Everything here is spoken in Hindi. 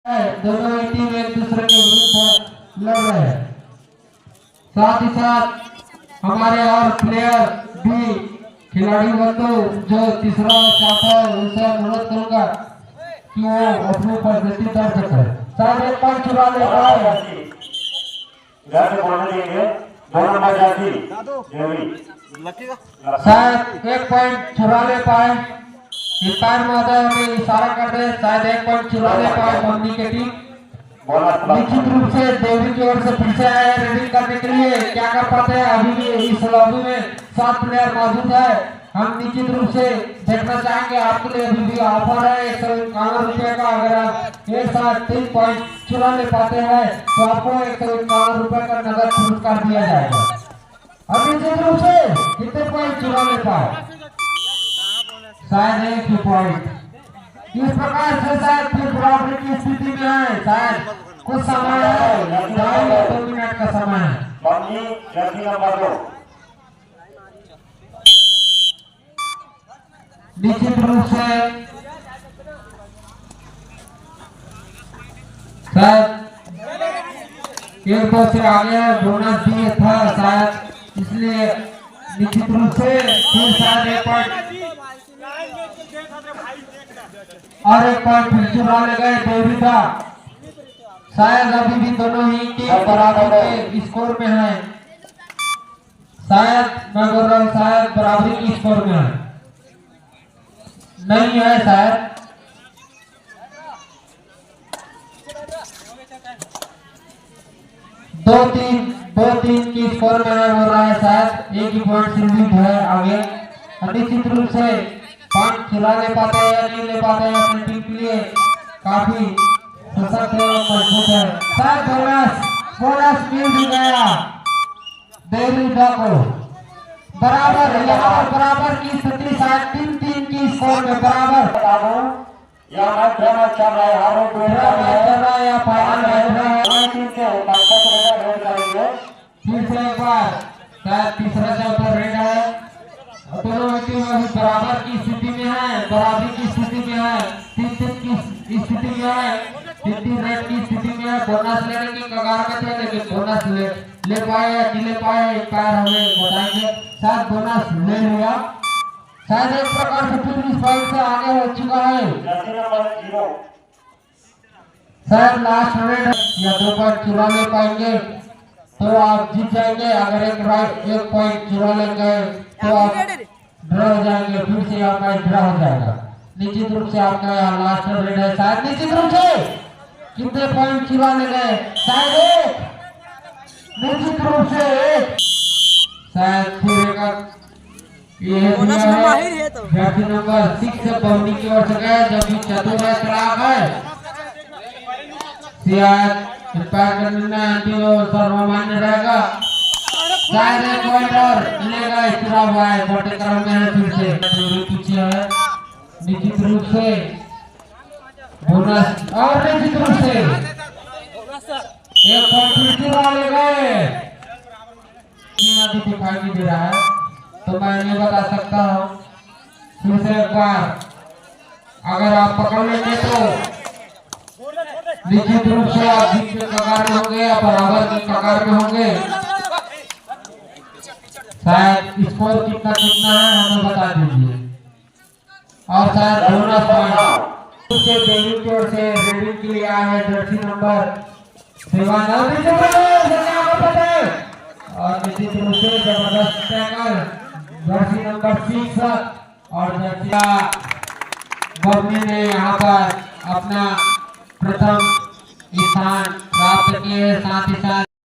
दोनों ही टीम एक दूसरे के विरुद्ध लड़ रहे हैं। साथ ही साथ हमारे और प्लेयर भी खिलाड़ी बंधु जो तीसरा चाहता है उनसे अनुरोध करूंगा कि वो अपनी उपस्थिति दर्ज करें। शायद एक पॉइंट चुरा ले पाए शायद एक पॉइंट चुरा ले पाए। अंपायर महोदय हमें इशारा कर रहे हैं शायद एक पॉइंट चुरा ले पाए बमनी की टीम। निश्चित रूप से देवी की ओर से पीछे आए रेडिंग करने के लिए क्या कर पाते हैं। अभी भी इस लॉबी में 7 प्लेयर मौजूद है। हम निश्चित रूप से देखना चाहेंगे आपके लिए अभी भी ऑफर है 151 रुपए का। अगर आप एक साथ 3 पॉइंट चुरा ले पाते हैं तो आपको 151 रुपए का नगद पुरस्कार दिया जाएगा। अब निश्चित रूप से कितने पॉइंट चुरा ले पाए शायद एक ही पॉइंट। इस प्रकार से शायद फिर बराबरी की स्थिति में है। शायद कुछ समय है 2 मिनट का समय है। निश्चित रूप से शायद 1-2 से आगे बोनस दिए था शायद इसलिए निश्चित रूप से फिर शायद एक पॉइंट और एक पॉइंट फिर चुरा ले गए देविका। शायद अभी भी दोनों ही टीम बराबर के स्कोर में है। शायद मैं बोल रहा हूँ शायद बराबरी की स्कोर में है नहीं है शायद। दो तीन की स्कोर में हो रहा है शायद एक ही पॉइंट सीमित है आगे। निश्चित रूप से पॉइंट चुरा ले पाते हैं या नहीं ले पाते हैं अपनी टीम के लिए काफी सशक्त है मजबूत है। शायद बोनस मिल भी गया देविका को। बराबर यहाँ पर बराबर की स्थिति शायद 3-3 की स्कोर में बराबर चल रहा है या फाइनल फिर से एक बार शायद तीसरा चौथा रेड है। दोनों टीम अभी बराबर की स्थिति में है बराबरी की स्थिति में है 3-3 की स्थिति में है 3-3 रेड की स्थिति में है। बोनस लेने की कगार में थे लेकिन बोनस ले पाए या नहीं ले पाए अंपायर हमें बताएंगे। शायद बोनस ले लिया शायद एक प्रकार से फिर इस पॉइंट से आगे हो चुका है। शायद लास्ट रेड या 2 पॉइंट चुरा ले पाएंगे तो आप जीत जाएंगे। अगर एक पॉइंट चुरा लेंगे तो आप ड्रा हो जाएंगे। फिर से आपका ड्रा हो जाएगा। निश्चित रूप से आपका यहाँ लास्ट रेड है। शायद निश्चित रूप से कितने पॉइंट चुरा ले गए शायद एक निश्चित रूप से शायद फिर ये व्यक्ति नंबर 6 से बमनी की ओर से गए जबकि चतुर्थ खिलाफ है शायद अंपायर का निर्णय अंतिम और सर्वमान्य रहेगा। शायद एक पॉइंट और लेगा इतना हुआ है छोटे क्रम में है फिर से पीछे है। निश्चित रूप से बोनस और निश्चित रूप से एक पॉइंट फिर चुरा ले गए। अभी दिखाई नहीं दे रहा है तो मैं नहीं बता सकता हूँ। फिर से एक बार अगर आप पकड़ लेंगे तो निश्चित रूप से आप जीत के कगार में होंगे या बराबर के कगार में होंगे। शायद स्कोर कितना है हमें बता दीजिए। और शायद बोनस पॉइंट से देवी की ओर से रेडिंग के लिए आया है जर्सी नंबर 7 और निश्चित रूप से जबरदस्त टैकल जर्सी नंबर 6 और जर्सी बमनी ने यहाँ पर अपना प्रथम स्थान प्राप्त किए। साथ ही साथ